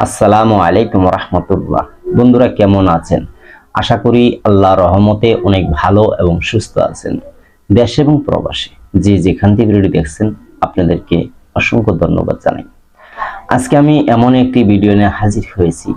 আসসালামু আলাইকুম রাহমাতুল্লাহ। বন্ধুরা কেমন আছেন? আশা করি আল্লাহর রহমতে অনেক ভালো এবং সুস্থ আছেন। দেশ এবং প্রবাসী যে যেখান থেকে ভিডিও দেখছেন আপনাদেরকে অসংখ্য ধন্যবাদ জানাই। আজকে আমি এমন একটি ভিডিও নিয়ে হাজির হয়েছি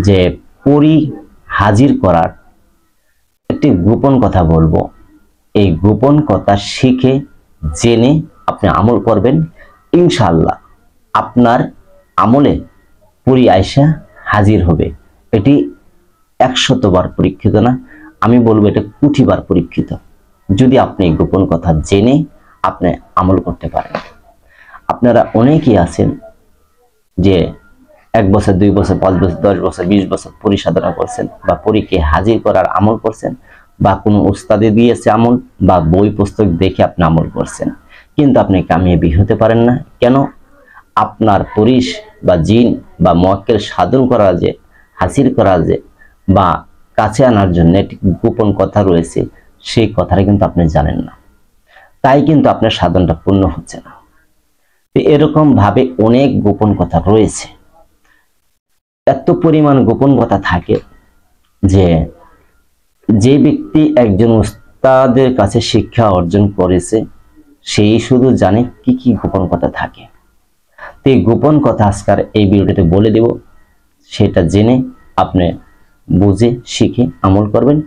যে পরি হাজির করার একটি গোপন কথা বলবো। এই গোপন কথা শিখে জেনে আপনি আমল করবেন, ইনশাআল্লাহ আপনার আমলে পরি আয়সা হাজির হবে। এটি 100বার পরীক্ষিত না, আমি বলবো এটা কোটিবার পরীক্ষিত, যদি আপনি গোপন কথা জেনে আপনি আমল করতে পারেন। আপনারা অনেকেই আছেন যে 1 বছর 2 বছর 5 বছর 10 বছর 20 বছর পরি সাধনা করছেন বা পরীকে হাজির করার আমল করছেন, বা কোনো উস্তাদে দিয়েছে আমল বা বই পুস্তক দেখে আপনি আমল করছেন, কিন্তু আপনি কামিয়াবি হতে পারেন না। কেন? আপনার পরিশ বা জিন বা মুয়াক্কেল সাধন করা যে হাসিল করা যে বা কাছে আনার জন্য একটি গোপন কথা রয়েছে, সেই কথাটা কিন্তু আপনি জানেন না, তাই কিন্তু আপনার সাধনটা পূর্ণ হচ্ছে না। এরকম ভাবে অনেক গোপন কথা রয়েছে, এত পরিমাণ গোপন কথা থাকে যে ব্যক্তি একজন উস্তাদের কাছে শিক্ষা অর্জন করেছে সেই শুধু জানে কি কি গোপন কথা থাকে। এই গোপন কথা আজকের এই ভিডিওতে বলে দেব, সেটা জেনে আপনি বুঝে শিখে আমল করবেন,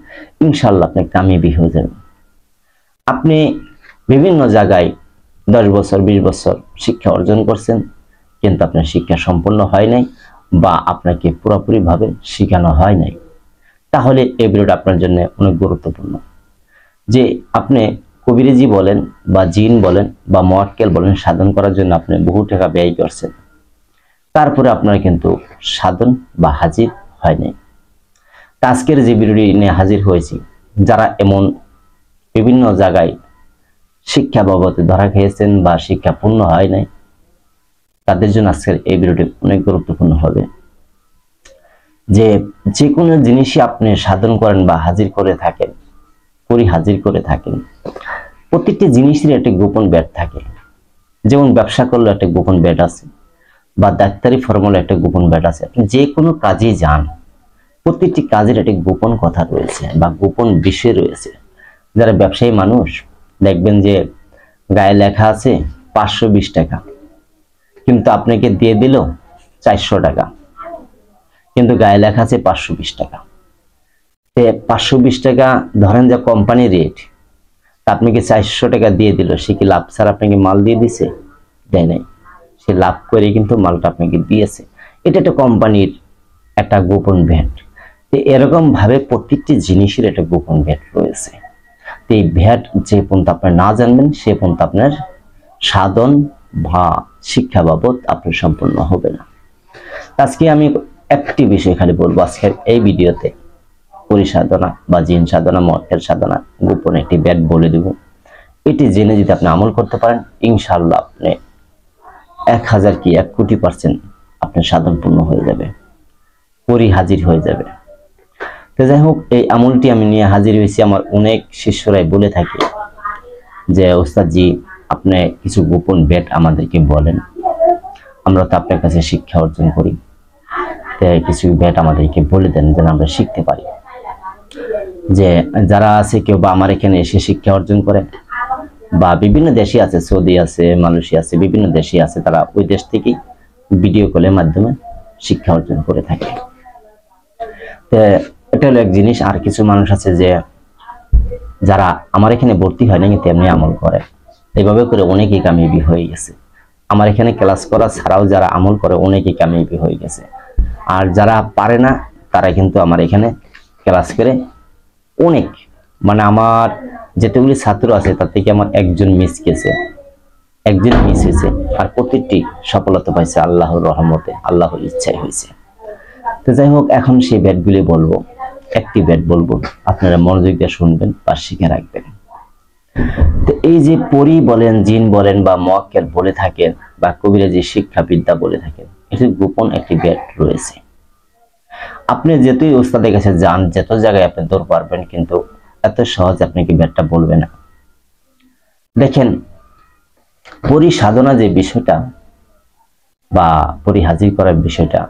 ইনশাআল্লাহ আপনি কামিয়াবি হয়ে যাবেন। আপনি বিভিন্ন জায়গায় 10 বছর 20 বছর শিক্ষা অর্জন করছেন, কিন্তু আপনার শিক্ষা সম্পূর্ণ হয় নাই বা আপনাকে পুরোপুরি ভাবে শেখানো হয় নাই, তাহলে এই ভিডিওটা আপনার জন্য অনেক গুরুত্বপূর্ণ। যে আপনি কবিরাজি বলেন বা জিন বলেন বা মুয়াক্কেল বলেন, সাধন করার জন্য আপনি বহু টাকা ব্যয় করছেন, তারপরে আপনার কিন্তু সাধন বা হাজির হয় নাই। আজকের যে ভিডিওটি নিয়ে হাজির হয়েছি, যারা এমন বিভিন্ন জায়গায় শিক্ষা বাবদে ধরা খেয়েছেন বা শিক্ষা পূর্ণ হয় নাই, তাদের জন্য আজকের এই ভিডিওটি অনেক গুরুত্বপূর্ণ হবে। যে কোনো জিনিসই আপনি সাধন করেন বা হাজির করে থাকেন, পরি হাজির করে থাকেন, প্রত্যেকটি জিনিসের একটা গোপন ব্যাট থাকে। যেমন ব্যবসা করলে একটা গোপন ব্যাট আছে, বা ডাক্তারি ফর্মুলা একটা গোপন ব্যাট আছে। আপনি যে কোনো কাজে যান, প্রত্যেকটি কাজের একটা গোপন কথা রয়েছে বা গোপন বিষয় রয়েছে। যারা ব্যবসায়ী মানুষ দেখবেন যে গায়ে লেখা আছে 520 টাকা, কিন্তু আপনাকে দিয়ে দিল 400 টাকা, কিন্তু গায়ে লেখা আছে 520 টাকা। 520 টাকা ধরেন যে কোম্পানি রেট, আপনাকে 400 টাকা দিয়ে দিল, সে কি লাভ ছাড়া আপনাকে মাল দিয়ে দিছে? দেয় নাই, সে লাভ করে কিন্তু মালটা আপনাকে দিয়েছে। এটা একটা কোম্পানির একটা গোপন ভ্যাট। এরকম ভাবে প্রত্যেকটি জিনিসের একটা গোপন ভ্যাট রয়েছে। এই ভ্যাট যে পর্যন্ত আপনি না জানবেন, সে পর্যন্ত আপনার সাধন বা শিক্ষা বাবদ আপনার সম্পূর্ণ হবে না। আজকে আমি একটি বিষয় খালি বলবো আজকের এই ভিডিওতে, পরি সাধনা বা জিন সাধনা মুয়াক্কেল সাধনা গোপন একটি ব্যাট বলে দেব। এটি জেনে যদি আপনি আমল করতে পারেন, ইনশাআল্লাহ আপনি 1000 কি 1 কোটি% আপনার সাধন পূর্ণ হয়ে যাবে, পরি হাজির হয়ে যাবে। তো যাই হোক, এই আমলটি আমি নিয়ে হাজির হয়েছি। আমার অনেক শিষ্যরাই বলে থাকে যে ওস্তাদ জি, আপনি কিছু গোপন ব্যাট আমাদেরকে বলেন, আমরা তো আপনার কাছে শিক্ষা অর্জন করি, তাই কিছু ব্যাট আমাদেরকে বলে দেন যেন আমরা শিখতে পারি। যে যারা আছে কেউ বা আমার এখানে এসে শিক্ষা অর্জন করে, বা বিভিন্ন দেশে আছে, সৌদি আছে, মালয়েশিয়া আছে, বিভিন্ন দেশে আছে, তারা ওই দেশ থেকে ভিডিও কলের মাধ্যমে শিক্ষা অর্জন করে থাকে। এটা হলো এক জিনিস। আর কিছু মানুষ আছে যে যারা আমার এখানে ভর্তি হয় না কিন্তু এমনি আমল করে, এইভাবে করে অনেকেই কামিয়াবি হয়ে গেছে। আমার এখানে ক্লাস করা ছাড়াও যারা আমল করে অনেকেই কামিয়াবি হয়ে গেছে। আর যারা পারে না তারা কিন্তু আমার এখানে ক্লাস করে অনেক, মানে আমার যেতগুলি ছাত্র আছে তার থেকে আমার একজন মিস গেছে, একজন মিস হয়েছে, আর প্রত্যেকটি সফলতা পাইছে আল্লাহর রহমতে, আল্লাহর ইচ্ছায় হয়েছে। তো যাই হোক, এখন সেই ব্যাটগুলি বলবো, একটি ব্যাট বলবো, আপনারা মনোযোগ দিয়ে শুনবেন বা শিখে রাখবেন। তো এই যে পরি বলেন, জিন বলেন বা মুয়াক্কেল বলে থাকেন বা কবিরাজি শিক্ষা বিদ্যা বলে থাকেন, এটি গোপন একটি ব্যাট রয়েছে। আপনি যেতই ওস্তাদের কাছে যান, যত জায়গায় আপনি দৌড় পারবেন, কিন্তু এত সহজ আপনাকে ব্যাটটা বলবে না। দেখেন, পরি সাধনা যে বিষয়টা, বা পরিহাজির করার বিষয়টা,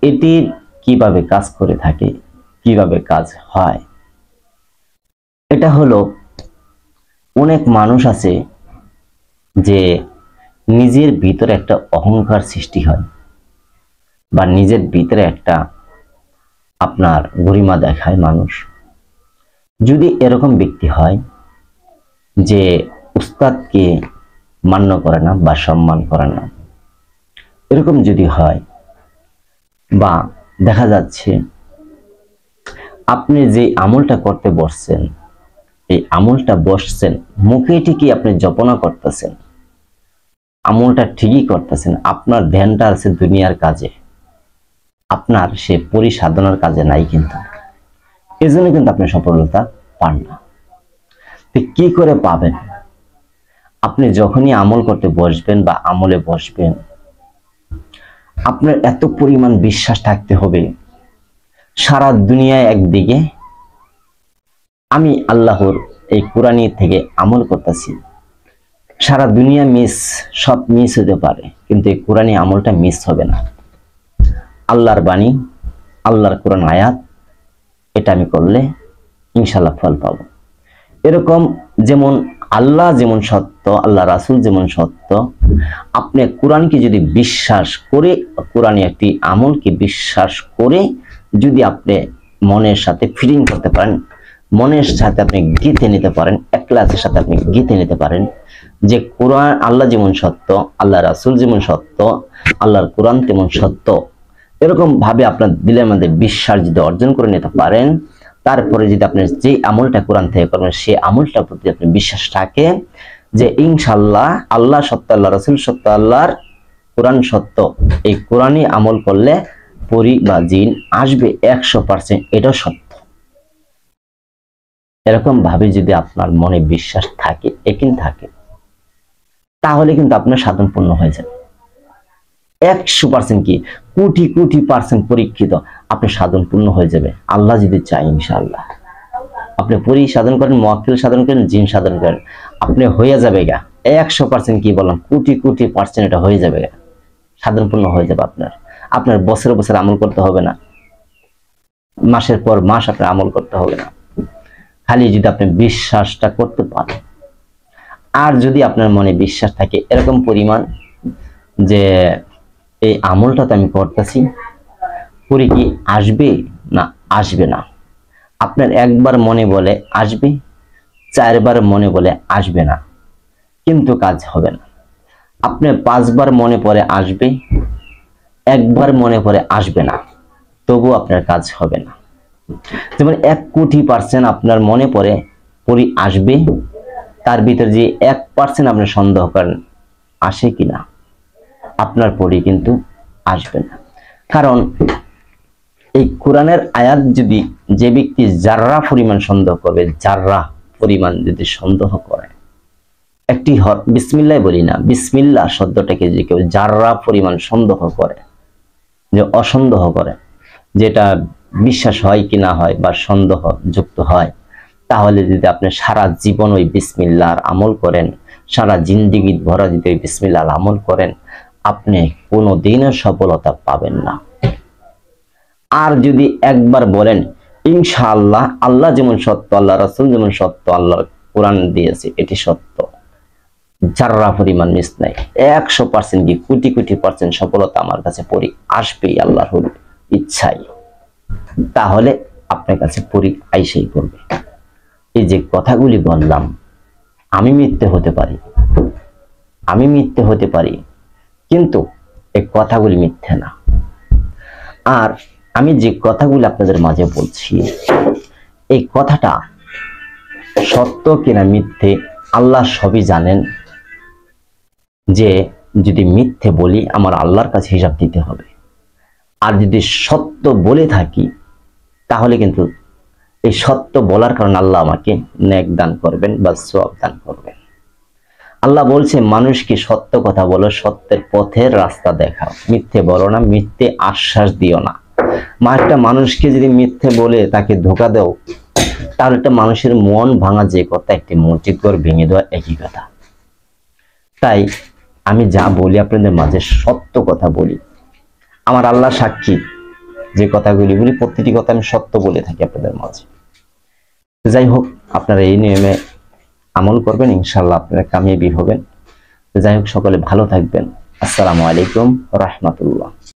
এটি কিভাবে কাজ করে থাকে, কিভাবে কাজ হয়, এটা হলো অনেক মানুষ আছে যে নিজের ভিতরে একটা অহংকার সৃষ্টি হয় বা নিজের ভিতরে একটা আপনার গরিমা দেখায় মানুষ। যদি এরকম ব্যক্তি হয় যে উস্তাদকে মান্য করে না বা সম্মান করে না, এরকম যদি হয়, বা দেখা যাচ্ছে আপনি যে আমলটা করতে বসছেন, এই আমলটা বসছেন মুখে ঠিকই আপনি জপনা করতেছেন, আমলটা ঠিকই করতেছেন, আপনার ধ্যানটা আছে দুনিয়ার কাজে, আপনার সে পরিসাধনার কাজে নাই, কিন্তু এজন্য কিন্তু আপনি সফলতা পান না। কি করে পাবেন? আপনি যখনই আমল করতে বসবেন বা আমলে বসবেন, আপনার এত পরিমাণ বিশ্বাস থাকতে হবে, সারা দুনিয়ায় একদিকে আমি আল্লাহর এই কোরআনী থেকে আমল করতেছি, সারা দুনিয়া সব মিস হতে পারে, কিন্তু এই কোরআনী আমলটা মিস হবে না। আল্লাহর বাণী, আল্লাহর কোরআন আয়াত, এটা আমি করলে ইনশাল্লাহ ফল পাবো। এরকম যেমন আল্লাহ যেমন সত্য, আল্লাহ রাসূল যেমন সত্য, আপনি কোরআনকে যদি বিশ্বাস করে, কোরআনে একটি আমলকে বিশ্বাস করে যদি আপনি মনের সাথে ফিটিং করতে পারেন, মনের সাথে আপনি গেঁথে নিতে পারেন, একলাসের সাথে আপনি গেঁথে নিতে পারেন যে কোরআন আল্লাহ যেমন সত্য, আল্লাহ রাসূল যেমন সত্য, আল্লাহর কোরআন তেমন সত্য, এরকম ভাবে আপনার দিলের মধ্যে বিশ্বাস যদি অর্জন করে নিতে পারেন, তারপরে যদি আপনি যে আমলটা কোরআন থেকে করবেন সেই আমলটার প্রতি আপনি বিশ্বাস রাখেন যে ইনশাআল্লাহ আল্লাহ সত্য, আল্লাহ রাসূল সত্য, আল্লাহর কোরআন সত্য, এই কোরআনই আমল করলে পরি বা জিন আসবে 100%, এটাও সত্য। এরকম ভাবে যদি আপনার মনে বিশ্বাস থাকে, একিন থাকে, তাহলে কিন্তু আপনার সাধন পূর্ণ হয়ে যাবে। 100% কি কোটি কোটি পার্সেন্ট পরীক্ষিত আপনি সাধন পূর্ণ হয়ে যাবে, আল্লাহ যদি চাই। ইনশাআল্লাহ আপনি পরি সাধন করেন, মুআক্কিল সাধন করেন, জিন সাধন করেন, আপনি হয়ে যাবে গা 100%, কি বললাম, কোটি কোটি পার্সেন্ট এটা হয়ে যাবে গা, সাধন পূর্ণ হয়ে যাবে আপনার। আপনার বছর বছর আমল করতে হবে না, মাসের পর মাস আপনার আমল করতে হবে না, খালি যদি আপনি বিশ্বাসটা করতে পারেন। আর যদি আপনার মনে বিশ্বাস থাকে এরকম পরিমাণ যে এই আমলটা তো আমি করতেছি, পরে কি আসবে না আসবে না, আপনার একবার মনে বলে আসবে, 4 বার মনে বলে আসবে না, কিন্তু কাজ হবে না। আপনি 5 বার মনে পড়ে আসবে, একবার মনে পড়ে আসবে না, তবু আপনার কাজ হবে না। যেমন 1 কোটি পার্সেন্ট আপনার মনে পড়ে পরি আসবে, তার ভিতরে যে 1% আপনি সন্দেহ করেন আসে কিনা, আপনার পরি কিন্তু আসবে না। কারণ এই কোরআনের আয়াত যদি যে ব্যক্তি জাররা পরিমাণ সন্দেহ করবে, জাররা পরিমাণ যদি সন্দেহ করে, একটি বিসমিল্লাহ বলি না, বিসমিল্লাহ শব্দটাকে যে কেউ জাররা পরিমাণ সন্দেহ করে, যে অসন্দেহ করে, যেটা বিশ্বাস হয় কি না হয় বা সন্দেহ যুক্ত হয়, তাহলে যদি আপনি সারা জীবন ওই বিসমিল্লাহর আমল করেন, সারা জিন্দেগি ভরা যদি ওই বিসমিল্লাহর আমল করেন, আপনি কোনোদিনও সফলতা পাবেন না। আর যদি একবার বলেন ইনশাআল্লাহ আল্লাহ যেমন সত্য, আল্লাহ রাসূল যেমন সত্য, আল্লাহর কোরআন দিয়েছে এটি সত্য, জাররা পরিমাণ মিস নাই, 100% কি কোটি কোটি পার্সেন্ট সফলতা আমার কাছে পরি আসবেই আল্লাহর ইচ্ছাই, তাহলে আপনার কাছে পরি আইসেই করবে। এই যে কথাগুলি বললাম, আমি মিথ্যে হতে পারি, আমি মিথ্যে হতে পারি, কিন্তু এই কথাগুলি মিথ্যে না। আর আমি যে কথাগুলি আপনাদের মাঝে বলছি, এই কথাটা সত্য কিনা মিথ্যে আল্লাহ সবই জানেন। যে যদি মিথ্যে বলি আমার আল্লাহর কাছে হিসাব দিতে হবে, আর যদি সত্য বলে থাকি তাহলে কিন্তু এই সত্য বলার কারণে আল্লাহ আমাকে নেক দান করবেন বা সওয়াব দান করবেন। আল্লাহ বলছে মানুষকে সত্য কথা বলো, সত্যের পথের রাস্তা দেখাও, মিথ্যে বলো না, মিথ্যে আশ্বাস দিও না। একটা মানুষকে যদি মিথ্যে বলে তাকে ধোঁকা দাও, তাহলে একটা মানুষের মন ভাঙা যে কথা, একটি মসজিদ ঘর ভেঙে দেওয়া একই কথা। তাই আমি যা বলি আপনাদের মাঝে সত্য কথা বলি, আমার আল্লাহ সাক্ষী, যে কথাগুলি বলি প্রতিটি কথা আমি সত্য বলে থাকি আপনাদের মাঝে। যাই হোক, আপনারা এই নিয়মে আমল করবেন, ইনশাআল্লাহ আপনারা কামিয়াবি হবেন। যাই হোক, সকলে ভালো থাকবেন। আসসালামু আলাইকুম রাহমাতুল্লাহ।